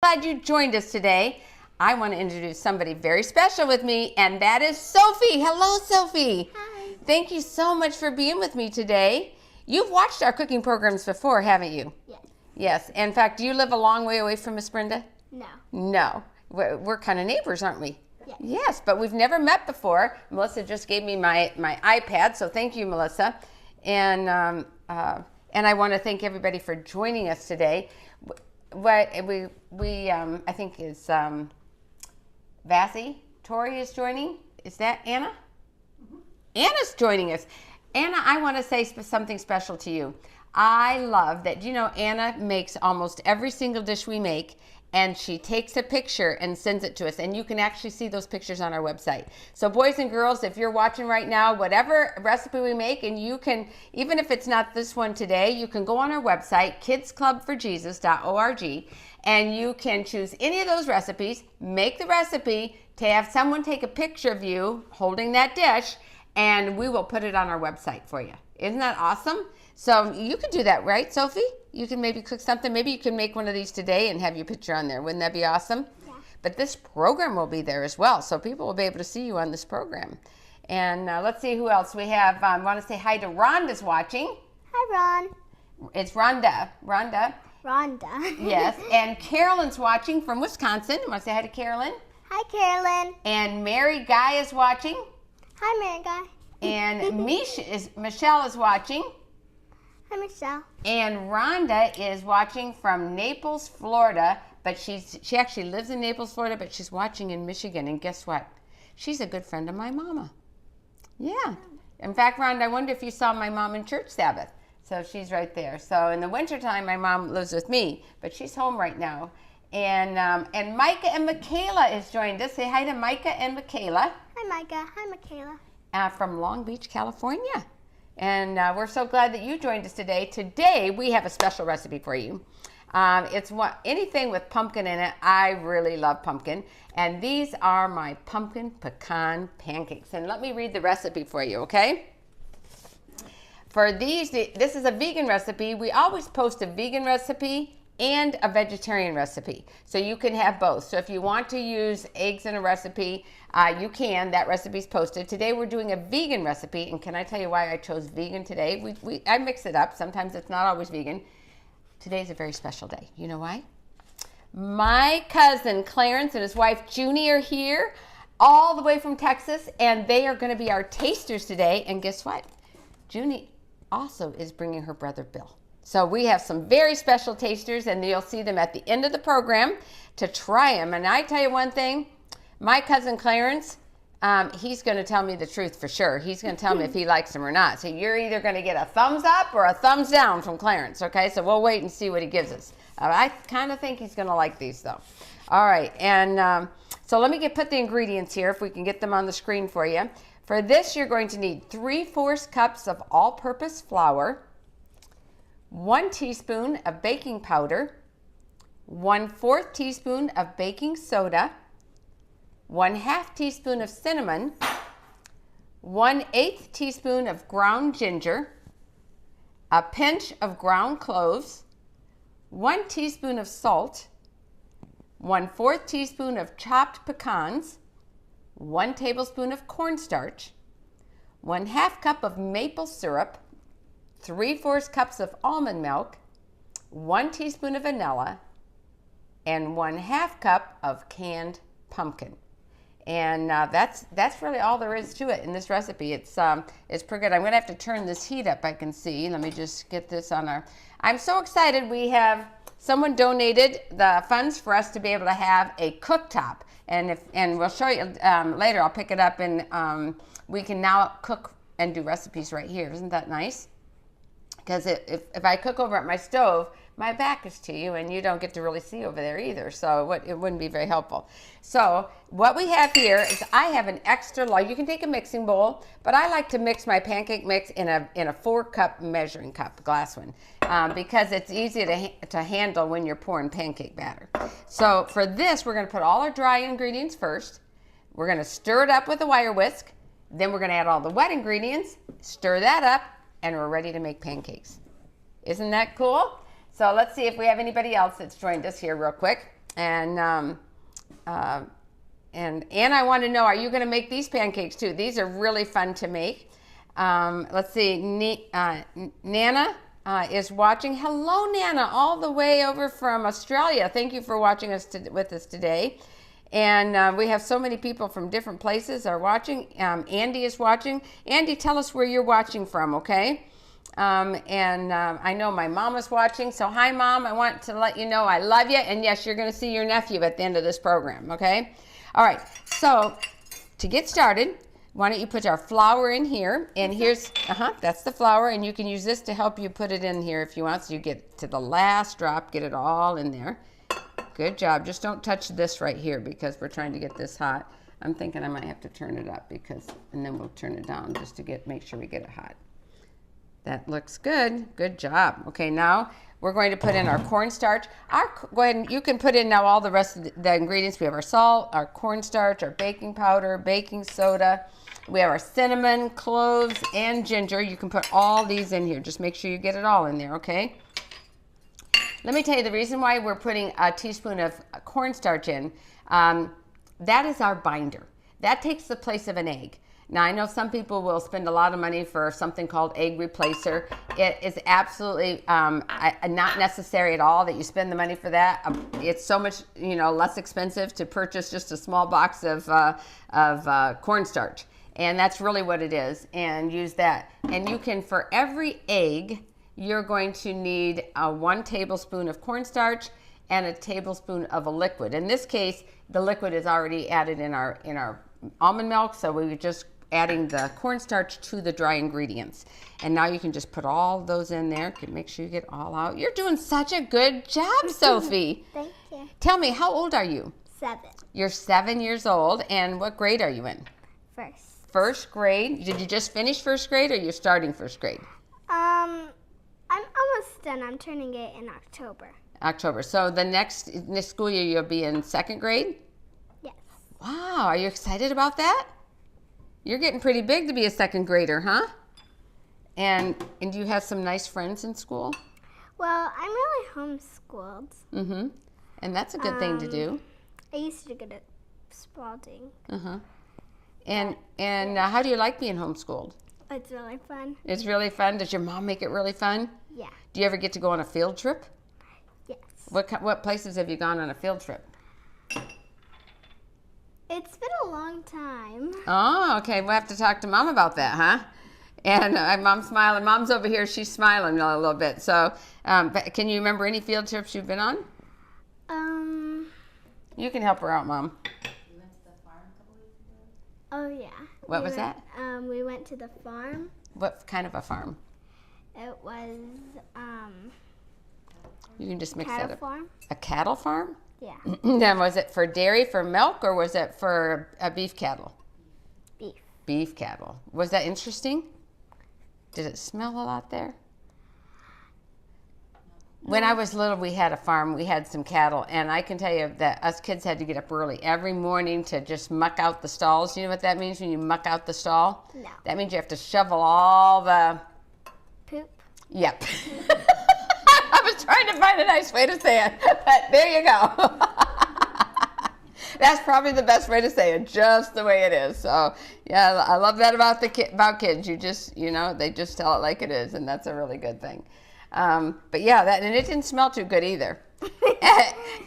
Glad you joined us today. I want to introduce somebody very special with me, and that is Sophie. Hello, Sophie. Hi. Thank you so much for being with me today. You've watched our cooking programs before, haven't you? Yes. Yes. In fact, do you live a long way away from Miss Brenda? No. No. We're kind of neighbors, aren't we? Yes. Yes, but we've never met before. Melissa just gave me my iPad, so thank you, Melissa. And I want to thank everybody for joining us today. I think is Vassy Tori is joining. Is that Anna? Mm-hmm. Anna's joining us. Anna, I want to say something special to you. I love that, Anna makes almost every single dish we make, and she takes a picture and sends it to us, and you can actually see those pictures on our website. So boys and girls, if you're watching right now, whatever recipe we make, and you can, even if it's not this one today, you can go on our website, kidsclubforjesus.org, and you can choose any of those recipes, make the recipe, to have someone take a picture of you holding that dish, and we will put it on our website for you. Isn't that awesome? So you could do that, right, Sophie? You can maybe cook something. Maybe you can make one of these today and have your picture on there. Wouldn't that be awesome? Yeah. But this program will be there as well, so people will be able to see you on this program. And let's see who else we have. I want to say hi to Rhonda's watching. Hi, Ron. It's Rhonda. Rhonda. Yes. And Carolyn's watching from Wisconsin. I want to say hi to Carolyn. Hi, Carolyn. And Mary Guy is watching. Hi, Mary Guy. And Michelle is watching. Hi, Michelle. And Rhonda is watching from Naples, Florida, but she actually lives in Naples, Florida, but she's watching in Michigan. And guess what? She's a good friend of my mama. Yeah. In fact, Rhonda, I wonder if you saw my mom in church Sabbath. So she's right there. So in the wintertime, my mom lives with me, but she's home right now. And Micah and Michaela is joined us. Say hi to Micah and Michaela. Hi, Micah. Hi, Michaela. From Long Beach, California. And we're so glad that you joined us today. Today, we have a special recipe for you. It's anything with pumpkin in it. I really love pumpkin. And these are my pumpkin pecan pancakes. And let me read the recipe for you, okay? For these, this is a vegan recipe. We always post a vegan recipe and a vegetarian recipe. So you can have both. So if you want to use eggs in a recipe, you can. That recipe's posted. Today we're doing a vegan recipe, and can I tell you why I chose vegan today? I mix it up. Sometimes it's not always vegan. Today's a very special day. You know why? My cousin Clarence and his wife Junie are here all the way from Texas, and they are going to be our tasters today. And guess what? Junie also is bringing her brother Bill. So we have some very special tasters, and you'll see them at the end of the program to try them. And I tell you one thing, my cousin Clarence, he's going to tell me the truth for sure. He's going to tell me if he likes them or not. So you're either going to get a thumbs up or a thumbs down from Clarence, okay? So we'll wait and see what he gives us. I kind of think he's going to like these, though. All right, and so let me put the ingredients here, if we can get them on the screen for you. For this, you're going to need 3/4 cups of all-purpose flour, 1 teaspoon of baking powder, 1/4 teaspoon of baking soda, 1/2 teaspoon of cinnamon, 1/8 teaspoon of ground ginger, a pinch of ground cloves, 1 teaspoon of salt, 1/4 teaspoon of chopped pecans, 1 tablespoon of cornstarch, 1/2 cup of maple syrup, 3/4 cups of almond milk, 1 teaspoon of vanilla, and 1/2 cup of canned pumpkin. And that's really all there is to it in this recipe. It's pretty good. I'm going to have to turn this heat up, I can see. Let me just get this on our... I'm so excited. We have someone donated the funds for us to be able to have a cooktop. And we'll show you later. I'll pick it up, and we can now cook and do recipes right here. Isn't that nice? Because if I cook over at my stove, my back is to you, and you don't get to really see over there either, so it wouldn't be very helpful. So what we have here is I have an extra large. You can take a mixing bowl, but I like to mix my pancake mix in a 4-cup measuring cup, glass one, because it's easy to handle when you're pouring pancake batter. So for this, we're going to put all our dry ingredients first. We're going to stir it up with a wire whisk. Then we're going to add all the wet ingredients, stir that up, and we're ready to make pancakes. Isn't that cool? So let's see if we have anybody else that's joined us here real quick. And I want to know, are you going to make these pancakes too? These are really fun to make. Let's see, Nana is watching. Hello, Nana, all the way over from Australia. Thank you for watching with us today. And we have so many people from different places are watching. Andy is watching. Andy, tell us where you're watching from, okay? I know my mom is watching. So hi, Mom. I want to let you know I love you. And yes, you're going to see your nephew at the end of this program, okay? All right. So to get started, why don't you put our flour in here? And here's, that's the flour. And you can use this to help you put it in here if you want. So you get to the last drop, get it all in there. Good job. Just don't touch this right here because we're trying to get this hot. I'm thinking I might have to turn it up and then we'll turn it down just to make sure we get it hot. That looks good. Good job. Okay, now we're going to put in our cornstarch. Go ahead and you can put in now all the rest of the ingredients. We have our salt, our cornstarch, our baking powder, baking soda. We have our cinnamon, cloves, and ginger. You can put all these in here. Just make sure you get it all in there, okay? Let me tell you the reason why we're putting a teaspoon of cornstarch in. That is our binder. That takes the place of an egg. Now, I know some people will spend a lot of money for something called egg replacer. It is absolutely not necessary at all that you spend the money for that. It's so much, less expensive to purchase just a small box of cornstarch. And that's really what it is. And use that. And you can, for every egg, you're going to need 1 tablespoon of cornstarch and a tablespoon of a liquid. In this case, the liquid is already added in our almond milk, so we were just adding the cornstarch to the dry ingredients. And now you can just put all those in there. Make sure you get all out. You're doing such a good job, Sophie. Thank you. Tell me, how old are you? 7. You're 7 years old, and what grade are you in? First. First grade. Did you just finish first grade, or you're starting first grade? I'm almost done. I'm turning it in October. October. So this school year you'll be in 2nd grade? Yes. Wow, are you excited about that? You're getting pretty big to be a 2nd grader, huh? And do you have some nice friends in school? Well, I'm really homeschooled. Mm-hmm. And that's a good thing to do. I used to go to Spalding. Uh-huh. And how do you like being homeschooled? It's really fun. It's really fun. Does your mom make it really fun? Yeah. Do you ever get to go on a field trip? Yes. What places have you gone on a field trip? It's been a long time. Oh, okay. We'll have to talk to Mom about that, huh? And Mom's smiling. Mom's over here. She's smiling a little bit. So, but can you remember any field trips you've been on? You can help her out, Mom. We went to the farm a couple weeks ago. Oh, yeah. What was that? We went to the farm. What kind of a farm? It was, You can just mix cattle that up. farm. A cattle farm? Yeah. Now, was it for dairy, for milk, or was it for beef cattle? Beef. Beef cattle. Was that interesting? Did it smell a lot there? When I was little, we had a farm. We had some cattle, and I can tell you that us kids had to get up early every morning to just muck out the stalls. You know what that means when you muck out the stall? No. That means you have to shovel all the... Poop. Yep. I was trying to find a nice way to say it, but there you go. That's probably the best way to say it, just the way it is. So, yeah, I love that about about kids. You just, they just tell it like it is, and that's a really good thing. But yeah, and it didn't smell too good either.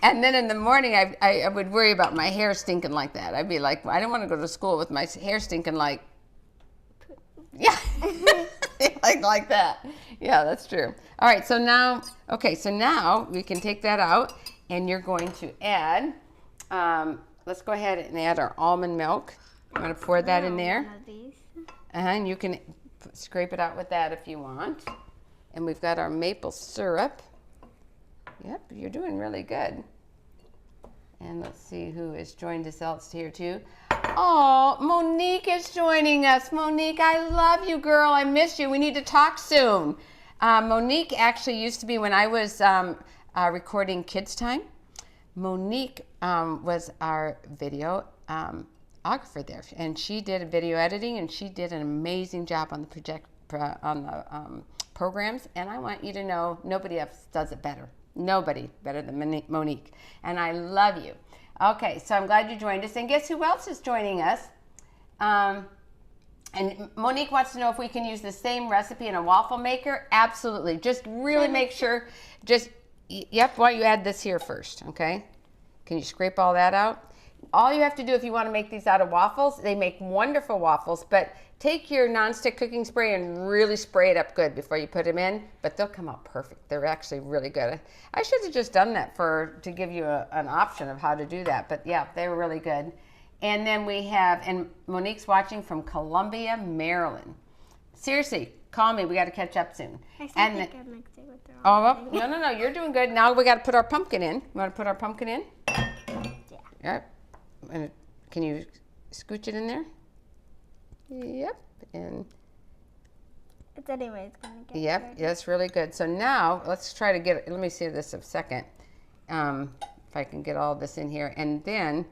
And then in the morning, I would worry about my hair stinking like that. I'd be like, I don't want to go to school with my hair stinking like, yeah, like that. Yeah, that's true. All right, so now we can take that out, and you're going to add, let's go ahead and add our almond milk. I'm going to pour that in there. One of these. And you can scrape it out with that if you want. And we've got our maple syrup. Yep, you're doing really good. And let's see who has joined us else here too. Oh, Monique is joining us. Monique, I love you, girl. I miss you. We need to talk soon. Monique actually used to be when I was recording Kids Time. Monique was our videographer there, and she did video editing, and she did an amazing job on the programs, and I want you to know nobody else does it better. Nobody better than Monique. And I love you. Okay, so I'm glad you joined us. And guess who else is joining us? And Monique wants to know if we can use the same recipe in a waffle maker. Absolutely. Just really make sure. Yep, why don't you add this here first, okay? Can you scrape all that out? All you have to do if you want to make these out of waffles, they make wonderful waffles, but take your nonstick cooking spray and really spray it up good before you put them in, but they'll come out perfect. They're actually really good. I should have just done that to give you an option of how to do that, but yeah, they were really good. And then we have, and Monique's watching from Columbia, Maryland. Seriously, call me. We got to catch up soon. I think I mixed it with the Oh, wrong well, no, you're doing good. Now we got to put our pumpkin in. You want to put our pumpkin in? Yeah. Yep. And can you scooch it in there? Yep. And It's anyways going to get yep, dirty. that's really good. So now let's try to get, let me see this a second. If I can get all this in here. And then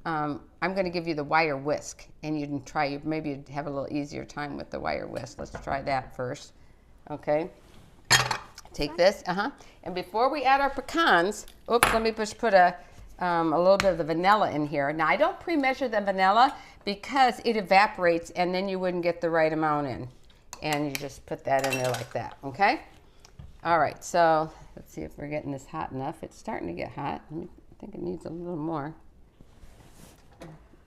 I'm going to give you the wire whisk, and you can try, maybe you'd have a little easier time with the wire whisk. Let's try that first. Okay. Take this, and before we add our pecans, oops, let me just put a little bit of the vanilla in here. Now, I don't pre-measure the vanilla because it evaporates, and then you wouldn't get the right amount in. And you just put that in there like that, okay? All right, so let's see if we're getting this hot enough. It's starting to get hot. I think it needs a little more.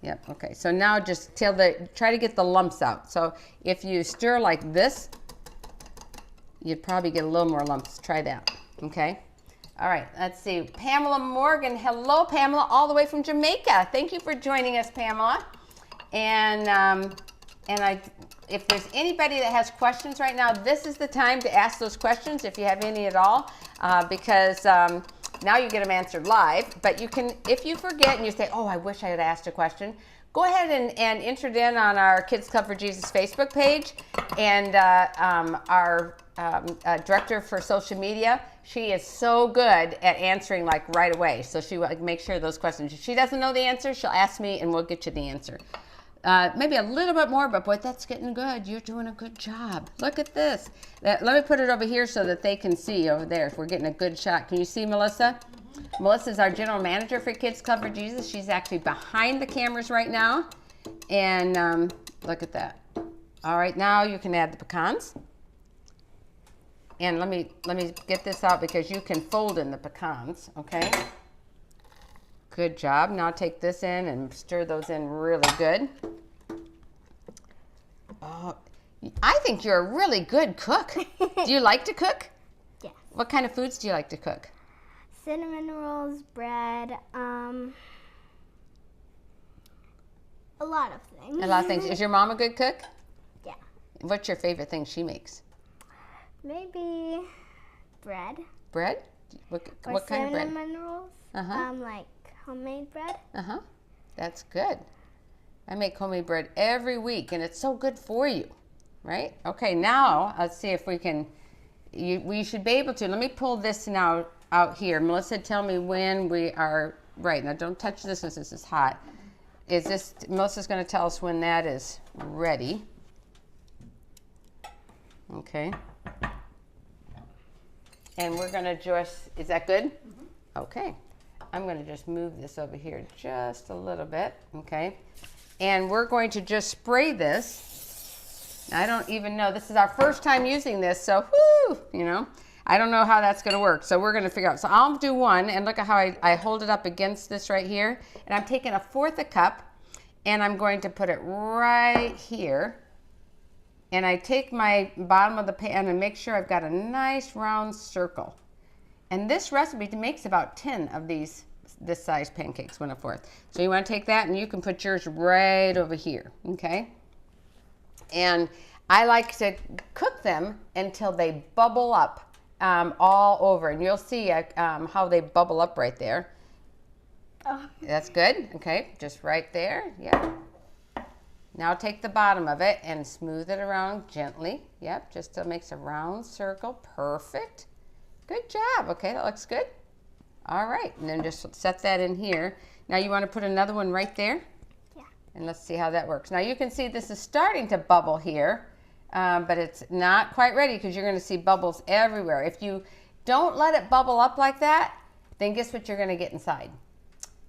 Yep, okay, so now just try to get the lumps out. So if you stir like this, you'd probably get a little more lumps. Try that, okay? All right, let's see. Pamela Morgan. Hello, Pamela, all the way from Jamaica. Thank you for joining us, Pamela. And if there's anybody that has questions right now, this is the time to ask those questions if you have any at all, because now you get them answered live. But you can, if you forget and you say, oh, I wish I had asked a question, go ahead and enter it in on our Kids Club for Jesus Facebook page. And our director for social media, she is so good at answering like right away. So she will make sure those questions. If she doesn't know the answer, she'll ask me and we'll get you the answer. Maybe a little bit more, but boy, that's getting good. You're doing a good job. Look at this. Let me put it over here so that they can see over there if we're getting a good shot. Can you see Melissa? Mm-hmm. Melissa's our general manager for Kids Club for Jesus. She's actually behind the cameras right now. And look at that. All right, now you can add the pecans. And let me get this out because you can fold in the pecans, okay? Good job. Now take this in and stir those in really good. Oh, I think you're a really good cook. Do you like to cook? Yes. What kind of foods do you like to cook? Cinnamon rolls, bread, a lot of things. A lot of things. Is your mom a good cook? Yeah. What's your favorite thing she makes? Maybe bread. Bread? What kind of bread? Cinnamon rolls. Like homemade bread. That's good. I make homemade bread every week, and it's so good for you, right? Okay, now let's see if we can. We should be able to. Let me pull this now out here. Melissa, tell me when we are right. Now, don't touch this since this is hot. Melissa's going to tell us when that is ready. Okay. And we're going to just, is that good? Mm-hmm. Okay. I'm going to just move this over here just a little bit, okay? And we're going to just spray this. I don't even know. This is our first time using this, so whoo, I don't know how that's going to work. So we're going to figure out. So I'll do one, and look at how I hold it up against this right here. And I'm taking 1/4 cup, and I'm going to put it right here. And I take my bottom of the pan and make sure I've got a nice round circle. And this recipe makes about 10 of this size pancakes, 1/4. So you want to take that and you can put yours right over here, okay? And I like to cook them until they bubble up all over. And you'll see how they bubble up right there. Oh. That's good, okay? Just right there, yeah. Now take the bottom of it and smooth it around gently. Yep, just so it makes a round circle. Perfect. Good job. Okay, that looks good. All right, and then just set that in here. Now you want to put another one right there? Yeah. And let's see how that works. Now you can see this is starting to bubble here, but it's not quite ready because you're going to see bubbles everywhere. don't let it bubble up like that. Then guess what you're going to get inside?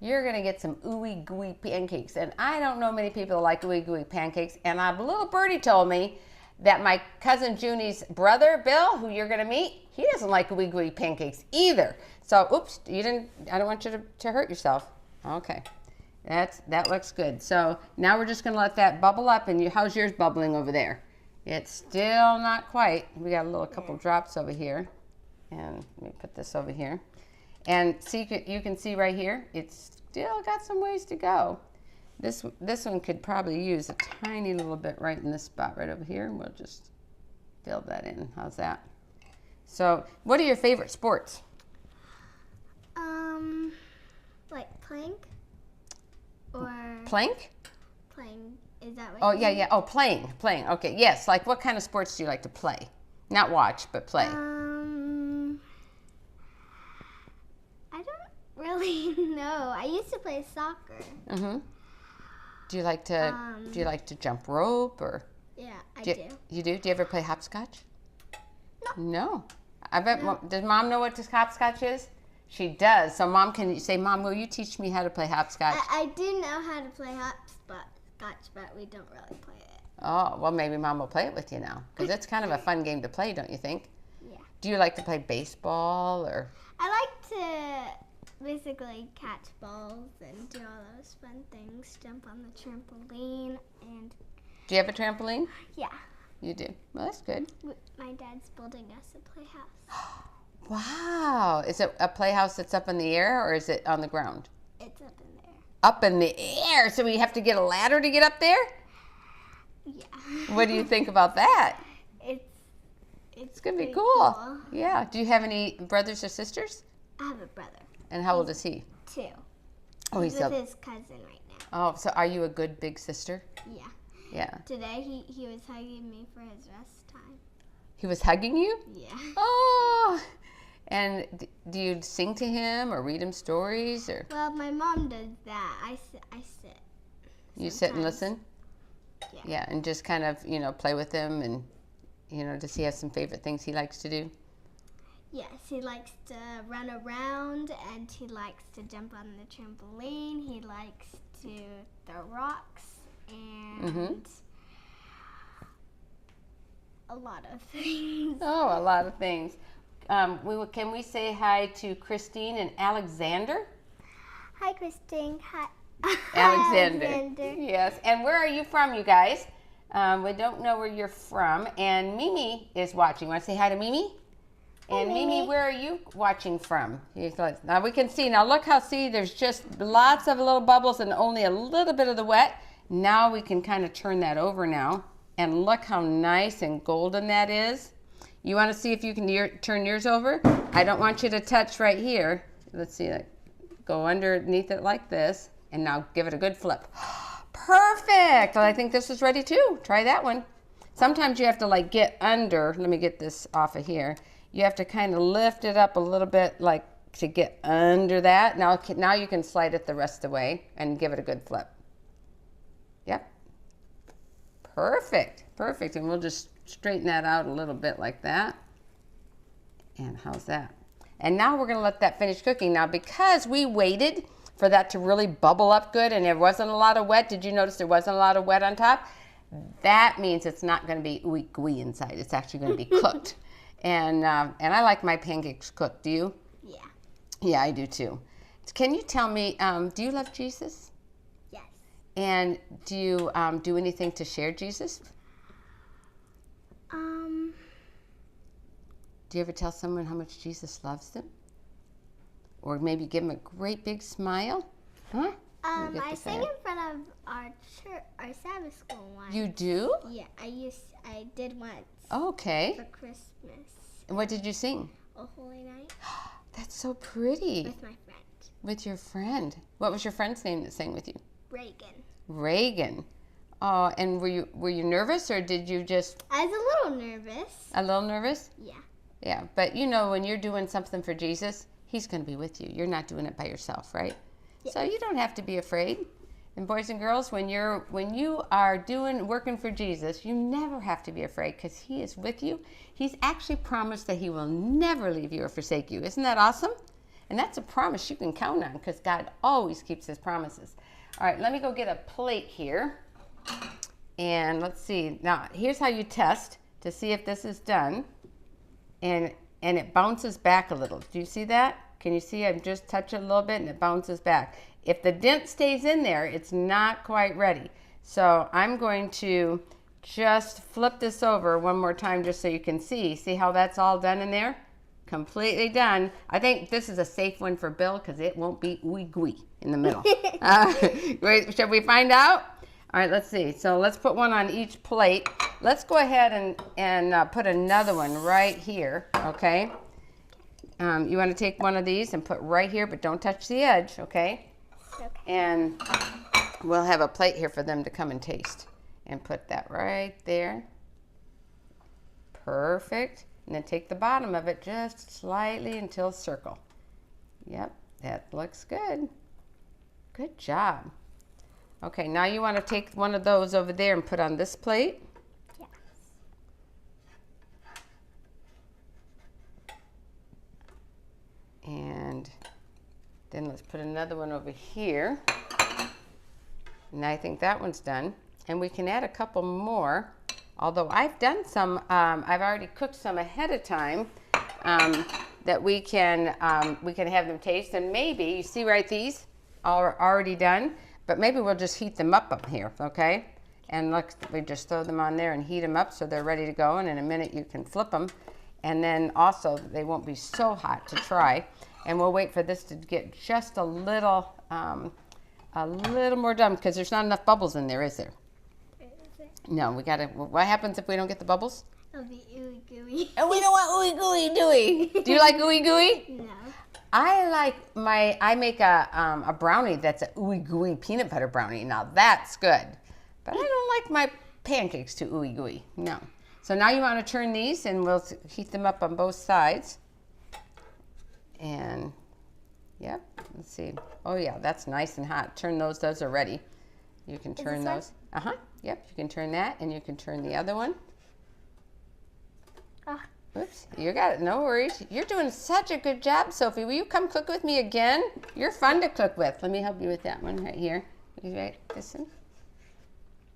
You're going to get some ooey gooey pancakes. And I don't know many people that like ooey gooey pancakes. And a little birdie told me that my cousin Junie's brother, Bill, who you're going to meet, he doesn't like ooey gooey pancakes either. So, oops, I don't want you to hurt yourself. Okay, that looks good. So now we're just going to let that bubble up. And how's yours bubbling over there? It's still not quite. We got a couple drops over here. And let me put this over here. And see, you can see right here, it's still got some ways to go. This one could probably use a tiny little bit right in this spot right over here. And we'll just fill that in. How's that? So what are your favorite sports? Like plank? Or Plank? playing, is that what Oh, you yeah, mean? yeah. Oh, playing. Okay, yes. Like what kind of sports do you like to play? Not watch, but play. I don't really know. I used to play soccer. Mm-hmm. Do you like to jump rope or? Yeah, I do. You do? Do you ever play hopscotch? No. No. I bet. Does Mom know what hopscotch is? She does. So Mom, can you say, Mom, will you teach me how to play hopscotch? I do know how to play hopscotch, but we don't really play it. Oh, well, maybe Mom will play it with you now. Because it's kind of a fun game to play, don't you think? Yeah. Do you like to play baseball or? I like to basically catch balls and do all those fun things. Jump on the trampoline and... Do you have a trampoline? Yeah. You do. Well, that's good. My dad's building us a playhouse. Wow. Is it a playhouse that's up in the air or is it on the ground? It's up in there. Up in the air. So we have to get a ladder to get up there? Yeah. What do you think about that? It's going to be pretty cool. Yeah. Do you have any brothers or sisters? I have a brother. And how old is he? 2. Oh, He's with his cousin right now. Oh, so are you a good big sister? Yeah. Yeah. Today he was hugging me for his rest time. He was hugging you? Yeah. Oh. And do you sing to him or read him stories or? Well, my mom does that. I sit. You sit and sometimes. listen? Yeah. Yeah, and just kind of, play with him and, does he have some favorite things he likes to do? Yes, he likes to run around and he likes to jump on the trampoline. He likes to throw rocks and a lot of things. Oh, a lot of things. Can we say hi to Christine and Alexander? Hi, Christine. Hi. Alexander. Yes. And where are you from, you guys? We don't know where you're from. And Mimi is watching. Want to say hi to Mimi? And Mimi, where are you watching from? Now we can see. Now look there's just lots of little bubbles and only a little bit of the wet. Now we can kind of turn that over now. And look how nice and golden that is. You want to see if you can turn yours over? I don't want you to touch right here. Let's see. Go underneath it like this. And now give it a good flip. Perfect. Well, I think this is ready too. Try that one. Sometimes you have to get under. Let me get this off of here. You have to kind of lift it up a little bit to get under that. Now you can slide it the rest of the way and give it a good flip. Yep. Perfect. Perfect. And we'll just straighten that out a little bit like that. And how's that? And now we're going to let that finish cooking. Now, because we waited for that to really bubble up good and there wasn't a lot of wet, did you notice there wasn't a lot of wet on top? That means it's not going to be ooey gooey inside. It's actually going to be cooked. And I like my pancakes cooked. Do you? Yeah. Yeah, I do too. Can you tell me, do you love Jesus? Yes. And do you do anything to share Jesus? Do you ever tell someone how much Jesus loves them? Or maybe give them a great big smile? Huh? I sang in front of our church, our Sabbath school once. You do? Yeah, I did once. Okay. For Christmas. And what did you sing? O Holy Night. That's so pretty. With my friend. With your friend. What was your friend's name that sang with you? Reagan. Reagan. Oh, and were you nervous or did you just? I was a little nervous. A little nervous? Yeah. Yeah, but when you're doing something for Jesus, He's going to be with you. You're not doing it by yourself, right? Yeah. So you don't have to be afraid. And boys and girls, when you are working for Jesus, you never have to be afraid because he is with you. He's actually promised that he will never leave you or forsake you. Isn't that awesome? And that's a promise you can count on because God always keeps his promises. All right, let me go get a plate here. And let's see. Now, here's how you test to see if this is done. And it bounces back a little. Do you see that? Can you see? I just touch it a little bit and it bounces back. If the dent stays in there, it's not quite ready. So I'm going to just flip this over one more time just so you can see. See how that's all done in there? Completely done. I think this is a safe one for Bill because it won't be ooey gooey in the middle. Wait, shall we find out? All right, let's see. So let's put one on each plate. Let's go ahead and put another one right here, okay? You want to take one of these and put right here, but don't touch the edge, okay? Okay. And we'll have a plate here for them to come and taste. And put that right there. Perfect. And then take the bottom of it just slightly until circle. Yep, that looks good. Good job. Okay, now you want to take one of those over there and put on this plate. Yes. And then let's put another one over here. And I think that one's done. And we can add a couple more. Although I've done some, I've already cooked some ahead of time that we can have them taste. And maybe, you see right, these are already done, but maybe we'll just heat them up here, okay? And look, we just throw them on there and heat them up so they're ready to go. And in a minute you can flip them. And then also they won't be so hot to try. And we'll wait for this to get just a little more done because there's not enough bubbles in there, is there? No, we gotta. What happens if we don't get the bubbles? It'll be ooey gooey. And we don't want ooey gooey, do we? Do you like ooey gooey? No. I make a brownie that's a ooey gooey peanut butter brownie. Now that's good, but I don't like my pancakes too ooey gooey. No. So now you want to turn these, and we'll heat them up on both sides. And yep, let's see. Oh yeah, that's nice and hot. Turn those. Those are ready. You can turn those. Yep, you can turn that, and you can turn the other one. Oops, you got it. No worries. You're doing such a good job, Sophie. Will you come cook with me again? You're fun to cook with. Let me help you with that one right here. Right, this one.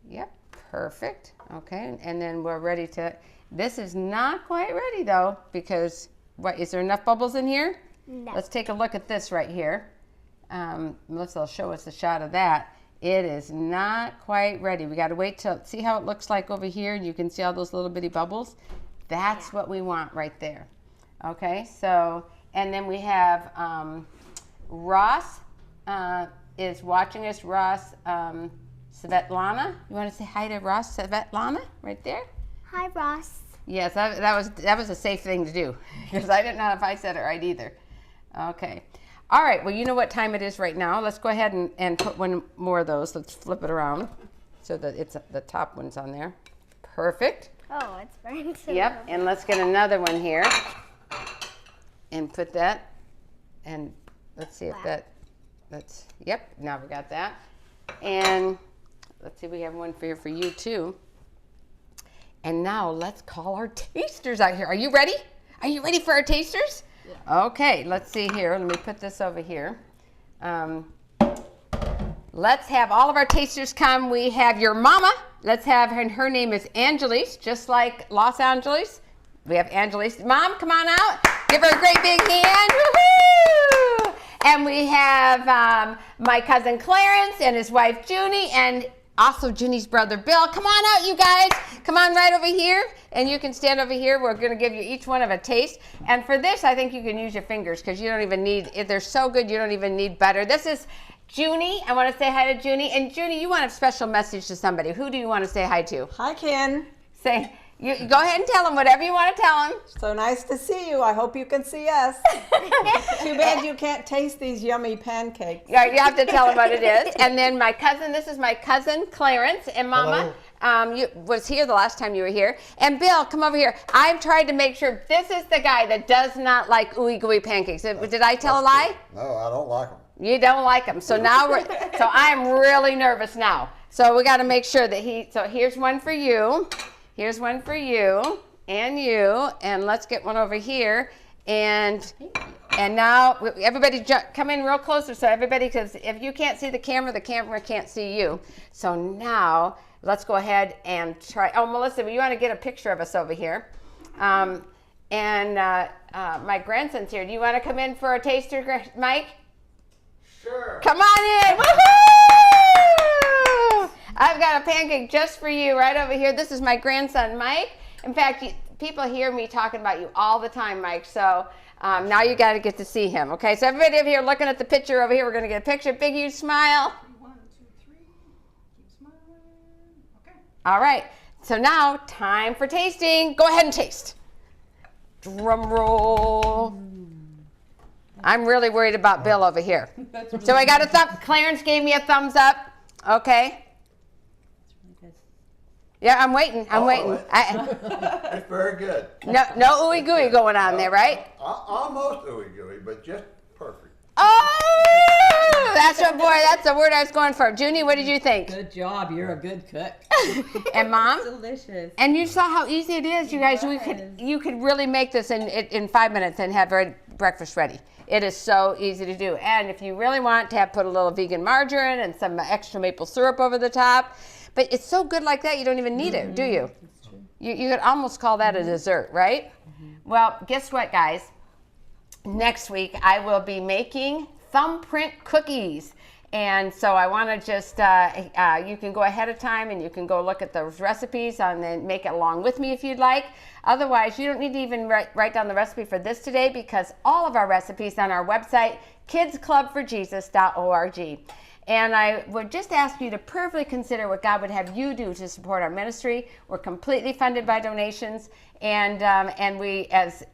Yep, perfect. Okay, and then we're ready to. This is not quite ready though, because what is there enough bubbles in here? No. Let's take a look at this right here. Melissa will show us a shot of that. It is not quite ready. We got to wait till, see how it looks like over here? You can see all those little bitty bubbles. That's what we want right there. Okay, so, and then we have Ross is watching us. Ross, Svetlana. You want to say hi to Ross, Svetlana, right there? Hi, Ross. Yes, that was a safe thing to do because I didn't know if I said it right either. Okay. All right, well, you know what time it is right now. Let's go ahead and put one more of those. Let's flip it around so that it's the top one's on there. Perfect. Oh, it's burning so Yep, and let's get another one here and put that. And let's see if that's, yep, now we got that. And let's see, we have one here for you too. And now let's call our tasters out here. Are you ready? Are you ready for our tasters? Yeah. Okay, let's see here. Let me put this over here. Let's have all of our tasters come. We have your mama. Let's have her name is Angeles, just like Los Angeles. We have Angeles. Mom, come on out. Give her a great big hand. Woohoo! And we have my cousin Clarence and his wife Junie, and also Junie's brother Bill. Come on out, you guys. Come on right over here, and you can stand over here. We're going to give you each one of a taste. And for this, I think you can use your fingers because you don't even need, if they're so good, you don't even need butter. This is Junie. I want to say hi to Junie. And Junie, you want a special message to somebody. Who do you want to say hi to? Hi, Ken. Say, you go ahead and tell them whatever you want to tell them. So nice to see you. I hope you can see us. Too bad you can't taste these yummy pancakes. Yeah, you have to tell them what it is. And then my cousin, this is my cousin Clarence, and Mama was here the last time you were here. And Bill, come over here. I've tried to make sure this is the guy that does not like ooey gooey pancakes. Did I tell a lie? No, I don't like them. You don't like them. So now so I'm really nervous now. So we got to make sure that so here's one for you. Here's one for you and you. And let's get one over here. And now everybody come in real closer so everybody, because if you can't see the camera can't see you. So now let's go ahead and try. Oh, Melissa, you want to get a picture of us over here? My grandson's here. Do you want to come in for a taster, Mike? Sure. Come on in. Woohoo! I've got a pancake just for you right over here. This is my grandson, Mike. In fact, people hear me talking about you all the time, Mike. So now you got to get to see him. Okay, so everybody over here looking at the picture over here, we're going to get a picture. Big, huge smile. 1, 2, 3. Keep smiling. Okay. All right. So now, time for tasting. Go ahead and taste. Drum roll. I'm really worried about Bill over here. So I got a thumb. Clarence gave me a thumbs up. Okay. Yeah, I'm waiting. I'm waiting. It's very good. No ooey gooey going on there, right? Almost ooey gooey, but just perfect. Oh, that's the word I was going for. Junie, what did you think? Good job. You're a good cook. And Mom? Delicious. And you saw how easy it is, you guys. You could really make this in 5 minutes and have breakfast ready. It is so easy to do. And if you really want to put a little vegan margarine and some extra maple syrup over the top, but it's so good like that you don't even need it, do you? That's true. You could almost call that a dessert, right? Well, guess what, guys? Next week I will be making thumbprint cookies. And so I want to just, you can go ahead of time and you can go look at those recipes and then make it along with me if you'd like. Otherwise, you don't need to even write down the recipe for this today, because all of our recipes on our website, kidsclubforjesus.org. And I would just ask you to prayerfully consider what God would have you do to support our ministry. We're completely funded by donations, and we, as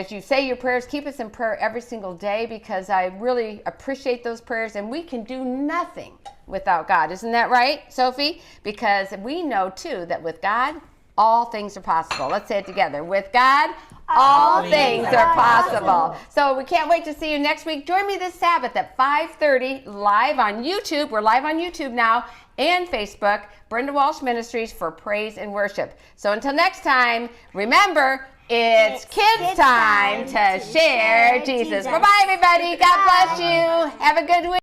you say your prayers, keep us in prayer every single day, because I really appreciate those prayers, and we can do nothing without God. Isn't that right, Sophie? Because we know, too, that with God, all things are possible. Let's say it together. With God, all things are possible. So we can't wait to see you next week. Join me this Sabbath at 5:30 live on YouTube. We're live on YouTube now and Facebook, Brenda Walsh Ministries, for praise and worship. So until next time, remember, it's kids' time to share Jesus. Bye-bye, everybody. God bless you. Have a good week.